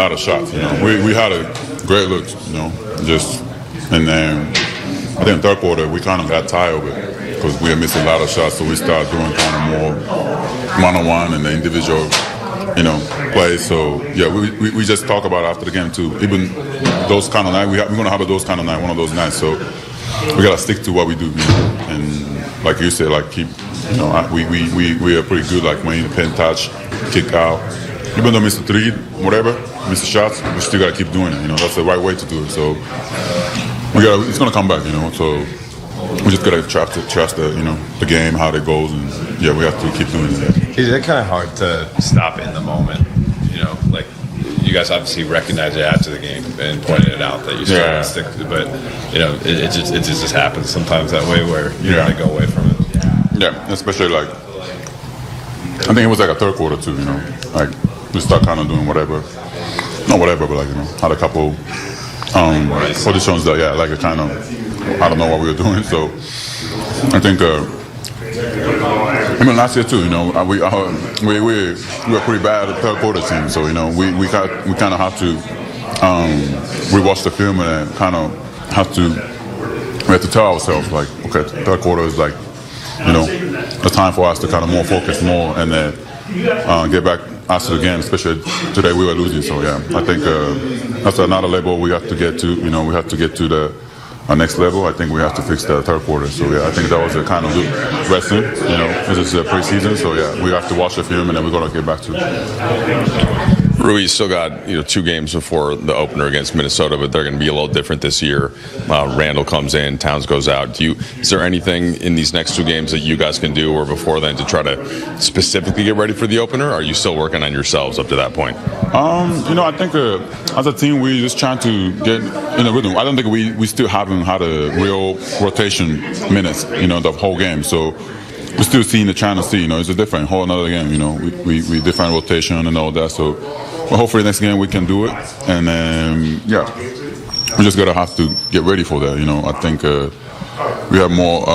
lot of shots. We had a great looks. And then I think third quarter we kind of got tired of it because we had missed a lot of shots, so we started doing kind of more one-on-one and the individual, plays. So yeah, we just talk about it after the game too. Even those kind of nights, we're gonna have those kind of night, one of those nights. So we gotta stick to what we do, and like you said, like keep. We are pretty good. Like when you pin touch, kick out. Even though miss a three, whatever, miss the shots, we still gotta keep doing it. That's the right way to do it. So it's gonna come back. So we just gotta trust the game, how it goes, and yeah, we have to keep doing it. Is it kind of hard to stop in the moment? Like you guys obviously recognize it after the game and pointed it out that you're starting to stick to it, but it just happens sometimes that way where you want to go away from it. Yeah, especially like I think it was like a third quarter too. Like we start kind of doing whatever, not whatever, but like had a couple positions that like it kind of I don't know what we were doing. So I think last year too. We were pretty bad at third quarter team. So we kind of have to rewatch the film and kind of we have to tell ourselves like, okay, third quarter is like. The time for us to kind of more focus more and then get back after the game, especially today we were losing. So yeah, I think that's another level we have to get to. We have to get to the next level. I think we have to fix the third quarter. So yeah, I think that was a kind of good wrestling. This is a preseason, so yeah, we have to watch the film and then we're gonna get back to it. Rui still got 2 games before the opener against Minnesota, but they're going to be a little different this year. Randall comes in, Towns goes out. Is there anything in these next 2 games that you guys can do or before then to try to specifically get ready for the opener? Or are you still working on yourselves up to that point? I think as a team we're just trying to get in a rhythm. I don't think we still haven't had a real rotation minutes, the whole game. So we're still trying to see, it's a different whole another game. We different rotation and all that. So. Well, hopefully next game we can do it, and we just gotta have to get ready for that. I think we have more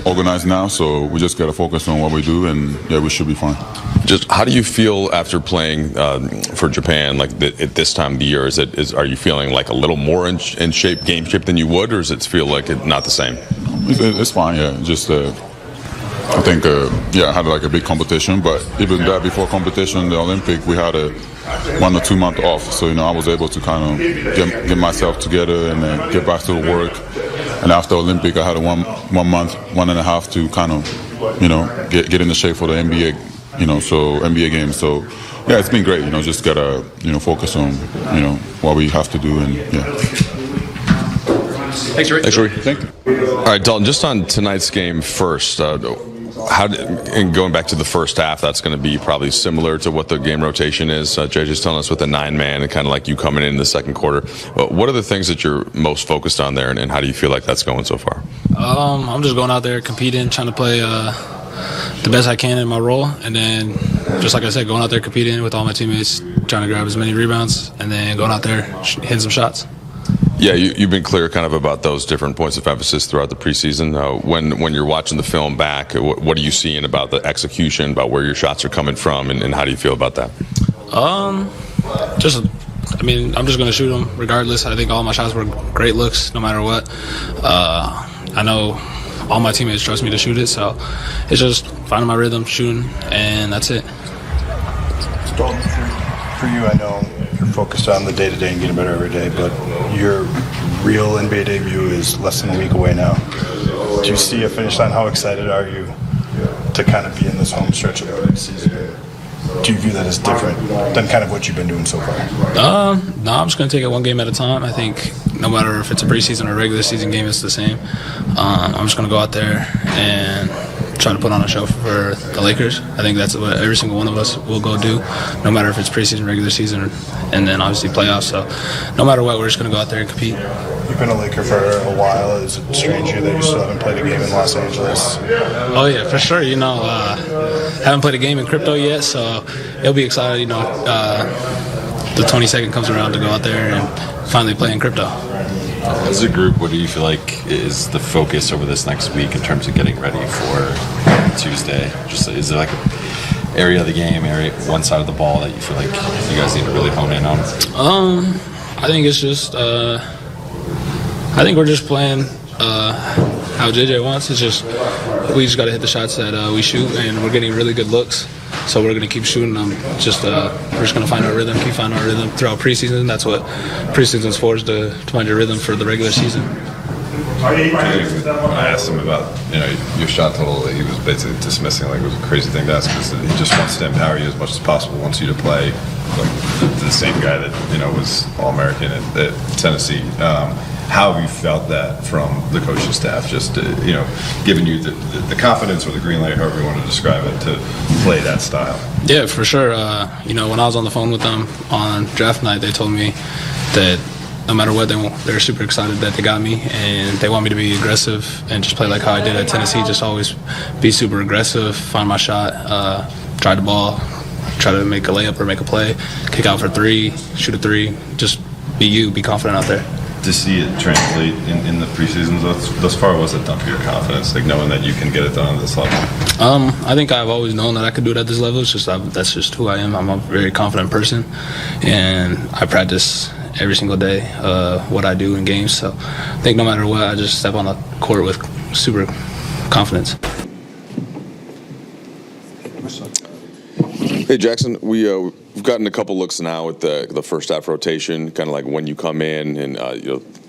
organized now, so we just gotta focus on what we do, and yeah, we should be fine. Just how do you feel after playing for Japan, like at this time of the year? Are you feeling like a little more in shape, game shape than you would, or does it feel like it's not the same? It's fine, yeah. Just I think I had like a big competition, but even that before competition, the Olympic, we had a 1 or 2 month off, so I was able to kind of get myself together and then get back to the work. And after Olympic, I had a 1 month, 1.5 to kind of get in the shape for the NBA, so NBA games. So yeah, it's been great. Just gotta focus on what we have to do, and yeah. Thanks, Rui. Thank you. All right, Dalton. Just on tonight's game first. And going back to the first half, that's going to be probably similar to what the game rotation is. JJ's telling us with a 9-man and kind of like you coming in the second quarter. What are the things that you're most focused on there, and how do you feel like that's going so far? I'm just going out there competing, trying to play the best I can in my role, and then just like I said, going out there competing with all my teammates, trying to grab as many rebounds, and then going out there hitting some shots. Yeah, you've been clear kind of about those different points of emphasis throughout the preseason. When you're watching the film back, what are you seeing about the execution, about where your shots are coming from, and how do you feel about that? I'm just going to shoot them regardless. I think all my shots were great looks no matter what. I know all my teammates trust me to shoot it, so it's just finding my rhythm, shooting, and that's it. Dalton, for you, I know you're focused on the day-to-day and getting better every day, but your real NBA debut is less than a week away now. Do you see a finish line? How excited are you to kind of be in this home stretch of the season? Do you view that as different than kind of what you've been doing so far? No, I'm just going to take it one game at a time. I think no matter if it's a preseason or regular season game, it's the same. I'm just going to go out there and try to put on a show for the Lakers. I think that's what every single one of us will go do, no matter if it's preseason, regular season, and then obviously playoffs. So no matter what, we're just going to go out there and compete. You've been a Laker for a while. Is it strange that you still haven't played a game in Los Angeles? Oh, yeah, for sure. Haven't played a game in crypto yet, so it'll be exciting, the 22nd comes around to go out there and finally play in crypto. As a group, what do you feel like is the focus over this next week in terms of getting ready for Tuesday? Just is it like area of the game, one side of the ball that you feel like you guys need to really hone in on? I think it's just I think we're just playing how JJ wants. It's just we just got to hit the shots that we shoot, and we're getting really good looks. So we're going to keep shooting them. We're just going to find our rhythm, keep finding our rhythm throughout preseason. That's what preseason's for, is to find your rhythm for the regular season. I asked him about your shot total. He was basically dismissing like it was a crazy thing to ask because he just wants to empower you as much as possible. Wants you to play like the same guy that was All-American at Tennessee. How have you felt that from the coaching staff? Just giving you the confidence or the green light, however you want to describe it, to play that style. Yeah, for sure. When I was on the phone with them on draft night, they told me that no matter what, they're super excited that they got me, and they want me to be aggressive and just play like how I did at Tennessee. Just always be super aggressive, find my shot, drive the ball, try to make a layup or make a play, kick out for three, shoot a three. Just be confident out there. To see it translate in the preseason thus far, was it done for your confidence, like knowing that you can get it done at this level? I think I've always known that I could do it at this level. It's just that's just who I am. I'm a very confident person, and I practice every single day what I do in games. So I think no matter what, I just step on the court with super confidence. Hey, Jaxson, we've gotten a couple looks now at the first half rotation, kind of like when you come in and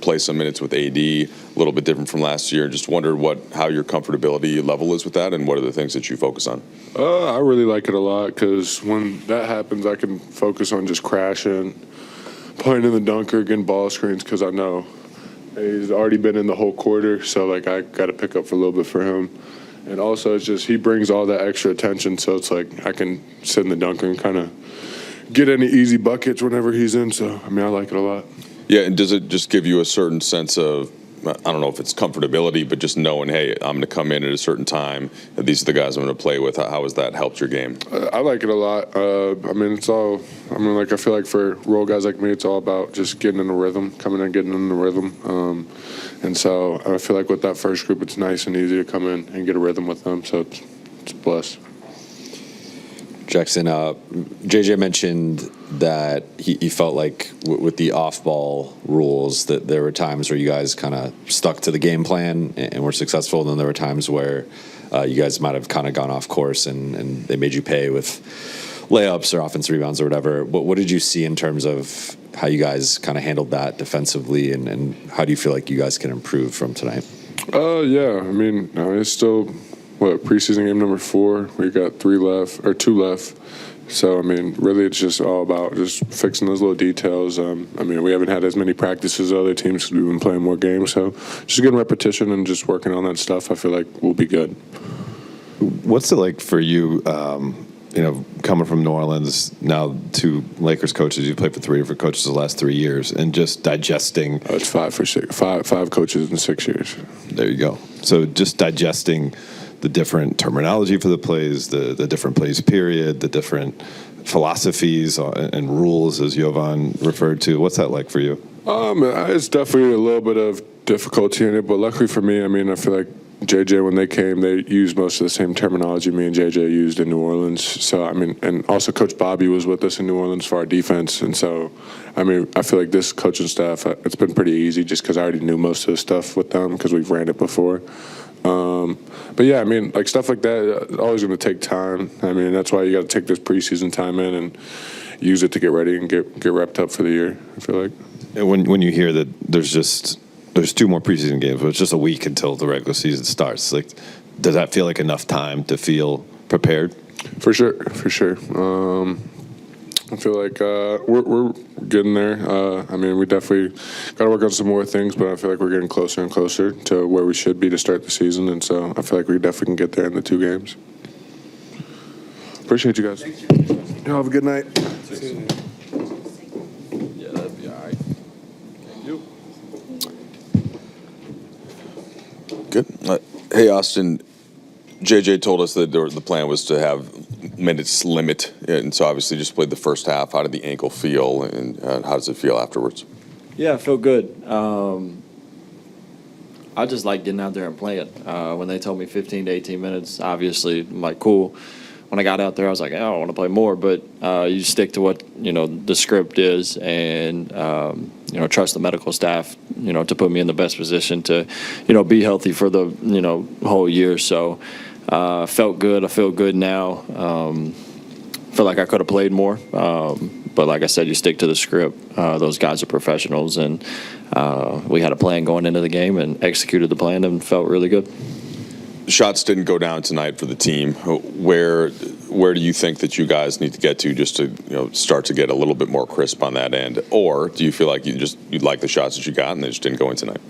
play some minutes with AD, a little bit different from last year. Just wondered how your comfortability level is with that, and what are the things that you focus on? I really like it a lot because when that happens, I can focus on just crashing, playing in the dunker, getting ball screens, because I know he's already been in the whole quarter, so like I got to pick up for a little bit for him. And also, it's just he brings all that extra attention, so it's like I can sit in the dunker and kind of get any easy buckets whenever he's in. So, I like it a lot. Yeah, and does it just give you a certain sense of, I don't know if it's comfortability, but just knowing, hey, I'm going to come in at a certain time, and these are the guys I'm going to play with? How has that helped your game? I like it a lot. It's all, I feel like for role guys like me, it's all about just getting in the rhythm, coming in and getting in the rhythm. And so I feel like with that first group, it's nice and easy to come in and get a rhythm with them. So it's a plus. Jaxson, JJ mentioned that he felt like with the off-ball rules that there were times where you guys kind of stuck to the game plan and were successful, and then there were times where you guys might have kind of gone off course and they made you pay with layups or offensive rebounds or whatever. What did you see in terms of how you guys kind of handled that defensively, and how do you feel like you guys can improve from tonight? It's still preseason game number 4. We got 2 left. So really, it's just all about just fixing those little details. We haven't had as many practices as other teams because we've been playing more games. So just getting repetition and just working on that stuff, I feel like we'll be good. What's it like for you? Coming from New Orleans now to Lakers coaches, you played for 3 different coaches the last 3 years, and just digesting. It's 5 for 6. Five coaches in 6 years. There you go. So just digesting the different terminology for the plays, the different plays period, the different philosophies and rules, as Jovan referred to. What's that like for you? It's definitely a little bit of difficulty in it, but luckily for me, I feel like JJ, when they came, they used most of the same terminology me and JJ used in New Orleans. So, and also Coach Bobby was with us in New Orleans for our defense. And so, I feel like this coaching staff, it's been pretty easy just because I already knew most of the stuff with them because we've ran it before. But yeah, like stuff like that, it's always going to take time. That's why you got to take this preseason time in and use it to get ready and get repped up for the year, I feel like. And when you hear that there's 2 more preseason games, but it's just a week until the regular season starts. Like, does that feel like enough time to feel prepared? For sure. I feel like we're getting there. We definitely got to work on some more things, but I feel like we're getting closer and closer to where we should be to start the season, and so I feel like we definitely can get there in the 2 games. Appreciate you guys. Y'all have a good night. Yeah, that'd be all right. Thank you. Good. Hey, Austin, JJ told us that the plan was to have minutes limit, and so obviously just played the first half. How did the ankle feel, and how does it feel afterwards? Yeah, I feel good. I just like getting out there and playing. When they told me 15 to 18 minutes, obviously, I'm like, cool. When when I got out there, I was like, I want to play more. But you stick to what the script is, and trust the medical staff, to put me in the best position to, be healthy for the whole year. So felt good. I feel good now. Feel like I could have played more. But like I said, you stick to the script. Those guys are professionals, and we had a plan going into the game and executed the plan and felt really good. Shots didn't go down tonight for the team. Where do you think that you guys need to get to just to start to get a little bit more crisp on that end? Or do you feel like you like the shots that you got and they just didn't go in tonight?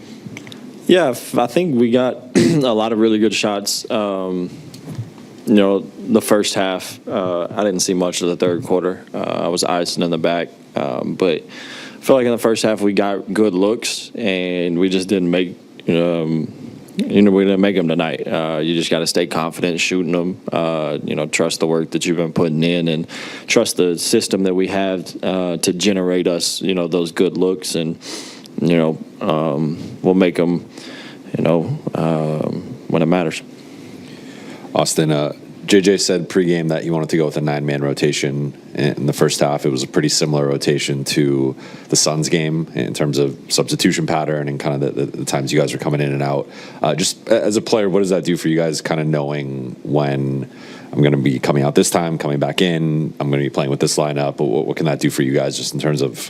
Yeah, I think we got a lot of really good shots. The first half, I didn't see much of the third quarter. I was icing in the back. But I feel like in the first half we got good looks, and we just didn't make we didn't make them tonight. You just got to stay confident shooting them. Trust the work that you've been putting in, and trust the system that we have to generate us, those good looks, and we'll make them, when it matters. Austin, JJ said pregame that you wanted to go with a 9-man rotation in the first half. It was a pretty similar rotation to the Suns game in terms of substitution pattern and kind of the times you guys were coming in and out. Just as a player, what does that do for you guys, kind of knowing when I'm going to be coming out this time, coming back in, I'm going to be playing with this lineup? What can that do for you guys just in terms of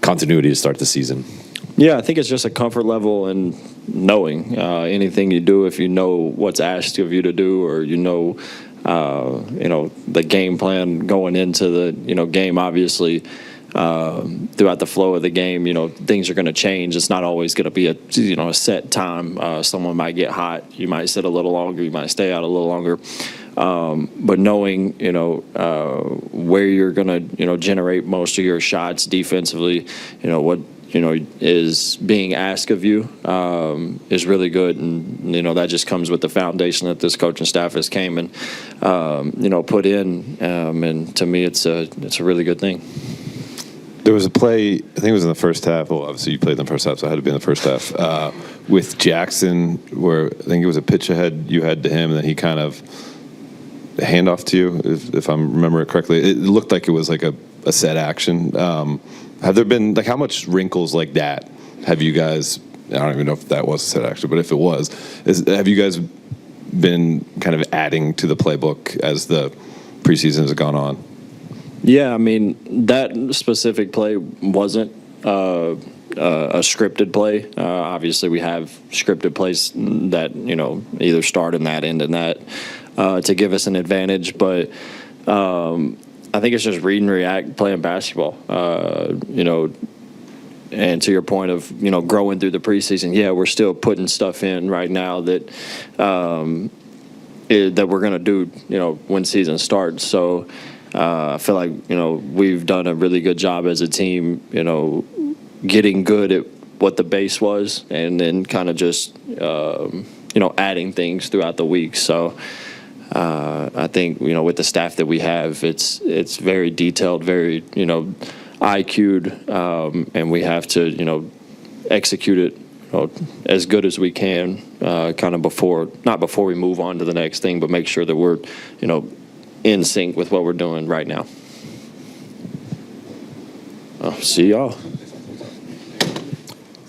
continuity to start the season? Yeah, I think it's just a comfort level and knowing anything you do, if you know what's asked of you to do, or the game plan going into the game. Obviously, throughout the flow of the game, things are going to change. It's not always going to be a set time. Someone might get hot. You might sit a little longer. You might stay out a little longer. But knowing where you're going to generate most of your shots defensively, what is being asked of you is really good, and that just comes with the foundation that this coaching staff has came and put in, and to me it's a really good thing. There was a play, I think it was in the first half. Well, obviously you played in the first half, so it had to be in the first half, with Jaxson, where I think it was a pitch ahead you had to him, and then he kind of handoff to you, if I remember it correctly. It looked like it was like a set action. Have there been, how much wrinkles like that have you guys, I don't even know if that was a set action, but if it was, have you guys been kind of adding to the playbook as the preseason has gone on? Yeah, I mean, that specific play wasn't a scripted play. Obviously, we have scripted plays that, either start in that, end in that, to give us an advantage. But I think it's just read and react, playing basketball. And to your point of, growing through the preseason, yeah, we're still putting stuff in right now that that we're going to do, when season starts. So I feel like, we've done a really good job as a team, getting good at what the base was, and then kind of just, adding things throughout the week. So I think, with the staff that we have, it's very detailed, very, IQ'd, and we have to, execute it as good as we can, kind of not before we move on to the next thing, but make sure that we're, in sync with what we're doing right now. See y'all.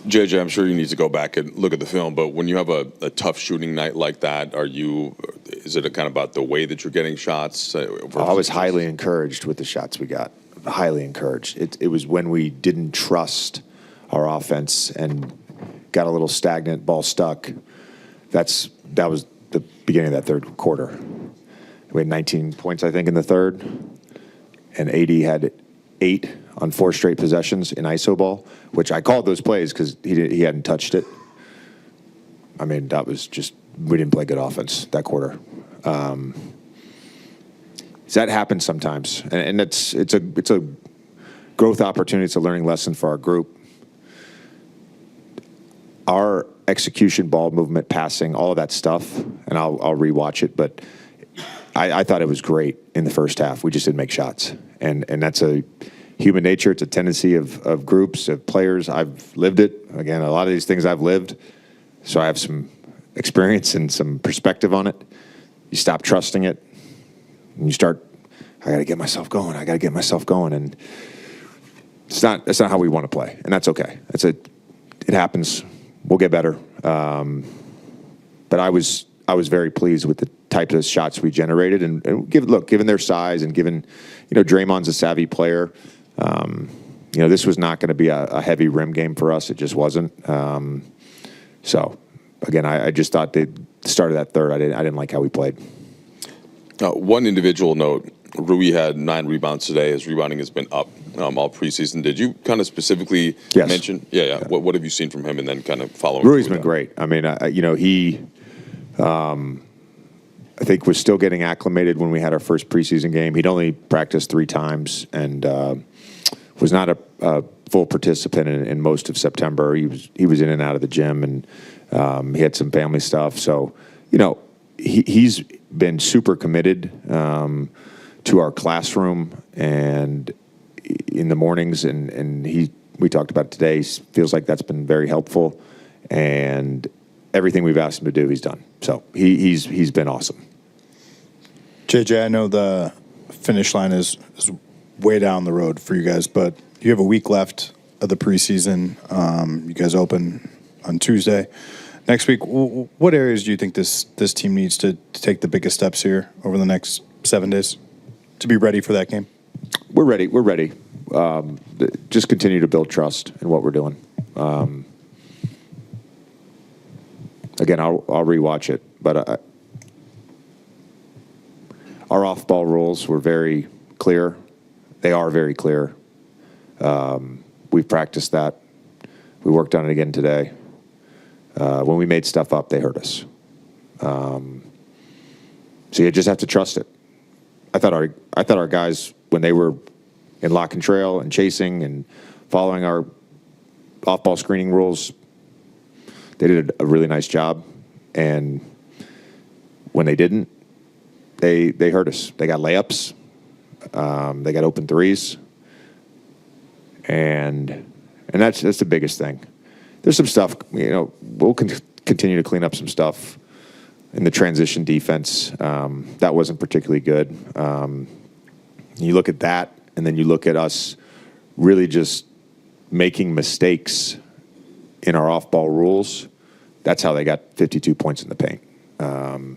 JJ, I'm sure you need to go back and look at the film, but when you have a tough shooting night like that, is it kind of about the way that you're getting shots? I was highly encouraged with the shots we got. Highly encouraged. It was when we didn't trust our offense and got a little stagnant, ball stuck. That was the beginning of that third quarter. We had 19 points, I think, in the third, and AD had 8 on 4 straight possessions in iso ball, which I called those plays because he hadn't touched it. I mean, that was just, we didn't play good offense that quarter. That happens sometimes, and it's a growth opportunity. It's a learning lesson for our group. Our execution, ball movement, passing, all of that stuff, and I'll rewatch it, but I thought it was great in the first half. We just didn't make shots, and that's a human nature. It's a tendency of groups, of players. I've lived it. Again, a lot of these things I've lived, so I have some experience and some perspective on it. You stop trusting it, And you start, I got to get myself going. And that's not how we want to play. And that's okay. It happens. We'll get better. But I was very pleased with the types of shots we generated. And given their size and given, Draymond's a savvy player, this was not going to be a heavy rim game for us. It just wasn't. So, again, I just thought they started that third. I didn't like how we played. One individual note, Rui had 9 rebounds today. His rebounding has been up all preseason. Did you kind of specifically mention? Yeah. What have you seen from him and then kind of following? Rui's been great. I mean, he, I think, was still getting acclimated when we had our first preseason game. He'd only practiced 3 times and was not a full participant in most of September. He was in and out of the gym, and he had some family stuff. So, he's been super committed to our classroom and in the mornings, and we talked about it today. Feels like that's been very helpful, and everything we've asked him to do, he's done. So he's been awesome. JJ, I know the finish line is way down the road for you guys, but you have a week left of the preseason. You guys open on Tuesday. Next week, what areas do you think this team needs to take the biggest steps here over the next 7 days to be ready for that game? We're ready. Just continue to build trust in what we're doing. Again, I'll rewatch it, but our off-ball rules were very clear. They are very clear. We've practiced that. We worked on it again today. When we made stuff up, they hurt us. So you just have to trust it. I thought our guys, when they were in lock and trail and chasing and following our off-ball screening rules, they did a really nice job. And when they didn't, they hurt us. They got layups. They got open threes. And that's the biggest thing. There's some stuff, we'll continue to clean up some stuff in the transition defense. That wasn't particularly good. You look at that, and then you look at us really just making mistakes in our off-ball rules. That's how they got 52 points in the paint. And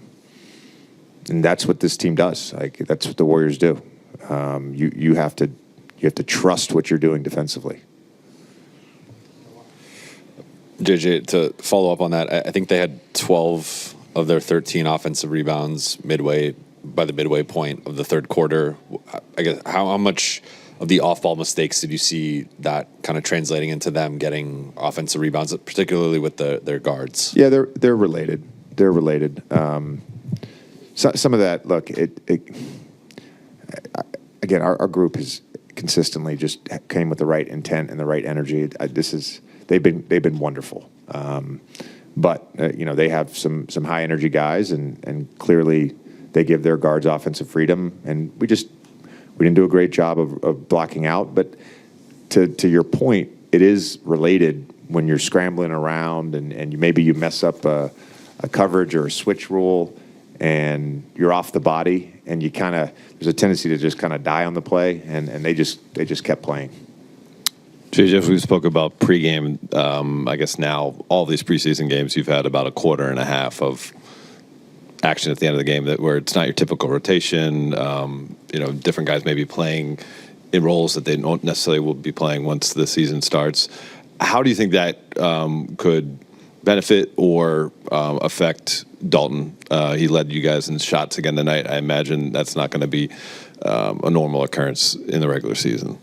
that's what this team does. That's what the Warriors do. You have to trust what you're doing defensively. JJ, to follow up on that, I think they had 12 of their 13 offensive rebounds by the midway point of the third quarter. I guess how much of the off-ball mistakes did you see that kind of translating into them getting offensive rebounds, particularly with their guards? Yeah, they're related. Some of that, look, again, our group has consistently just came with the right intent and the right energy. They've been wonderful. But they have some high energy guys, and clearly they give their guards offensive freedom, and we didn't do a great job of blocking out. But to your point, it is related when you're scrambling around and maybe you mess up a coverage or a switch rule, and you're off the body, and there's a tendency to just kind of die on the play, and they just kept playing. JJ, we spoke about pregame. I guess now all these preseason games, you've had about a quarter and a half of action at the end of the game where it's not your typical rotation. Different guys may be playing in roles that they don't necessarily will be playing once the season starts. How do you think that could benefit or affect Dalton? He led you guys in shots again tonight. I imagine that's not going to be a normal occurrence in the regular season.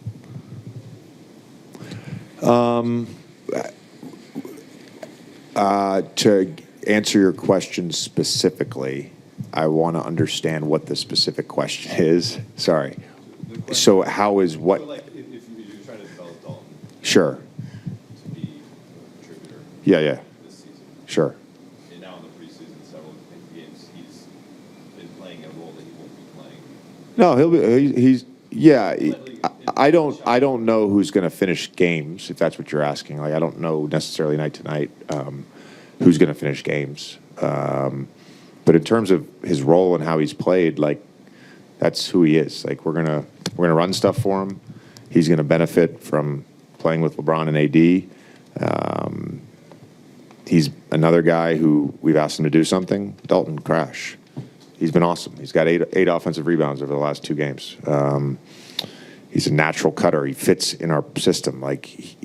To answer your question specifically, I want to understand what the specific question is. Sorry. So how is what? If you're trying to develop Dalton. Sure. To be a contributor. Yeah. This season. Sure. And now in the preseason, several games, he's been playing a role that he won't be playing. No, he'll be. He's. Yeah. I don't know who's going to finish games, if that's what you're asking. I don't know necessarily night to night who's going to finish games. But in terms of his role and how he's played, That's who he is. Like we're gonna run stuff for him. He's gonna benefit from playing with LeBron and AD. He's another guy who we've asked him to do something. Dalton Crash. He's been awesome. He's got eight offensive rebounds over the last 2 games. He's a natural cutter. He fits in our system. Like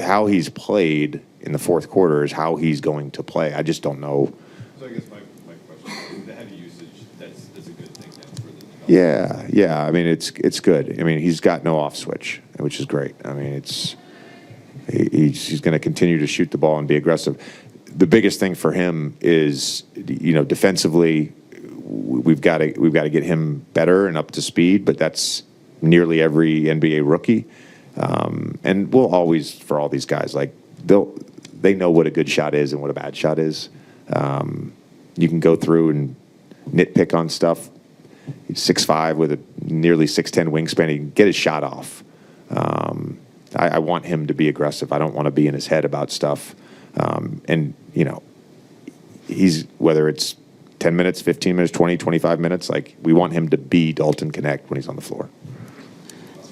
how he's played in the fourth quarter is how he's going to play. I just don't know. So I guess my question is the heavy usage. That's a good thing then for the development. Yeah. I mean, it's good. I mean, he's got no off switch, which is great. I mean, he's going to continue to shoot the ball and be aggressive. The biggest thing for him is, defensively, we've got to get him better and up to speed. But that's nearly every NBA rookie, and we'll always, for all these guys, like they know what a good shot is and what a bad shot is. You can go through and nitpick on stuff. He's 6'5" with a nearly 6'10" wingspan. He can get his shot off. I want him to be aggressive. I don't want to be in his head about stuff. He's, whether it's 10 minutes, 15 minutes, 20, 25 minutes, like we want him to be Dalton Knecht when he's on the floor.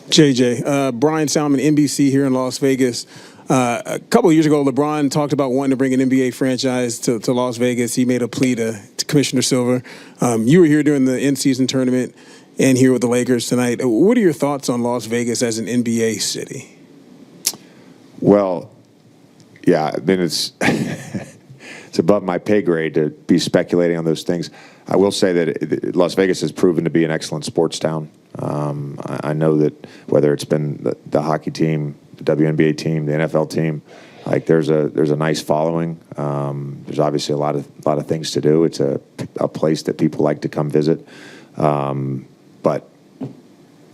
JJ, Brian Salmon, NBC here in Las Vegas. A couple of years ago, LeBron talked about wanting to bring an NBA franchise to Las Vegas. He made a plea to Commissioner Silver. You were here during the in-season tournament and here with the Lakers tonight. What are your thoughts on Las Vegas as an NBA city? Well, yeah, I mean, it's it's above my pay grade to be speculating on those things. I will say that Las Vegas has proven to be an excellent sports town. I know that whether it's been the hockey team, the WNBA team, the NFL team, like there's a nice following. There's obviously a lot of things to do. It's a place that people like to come visit, but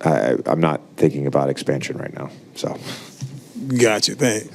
I'm not thinking about expansion right now. So, Gotcha. Thanks.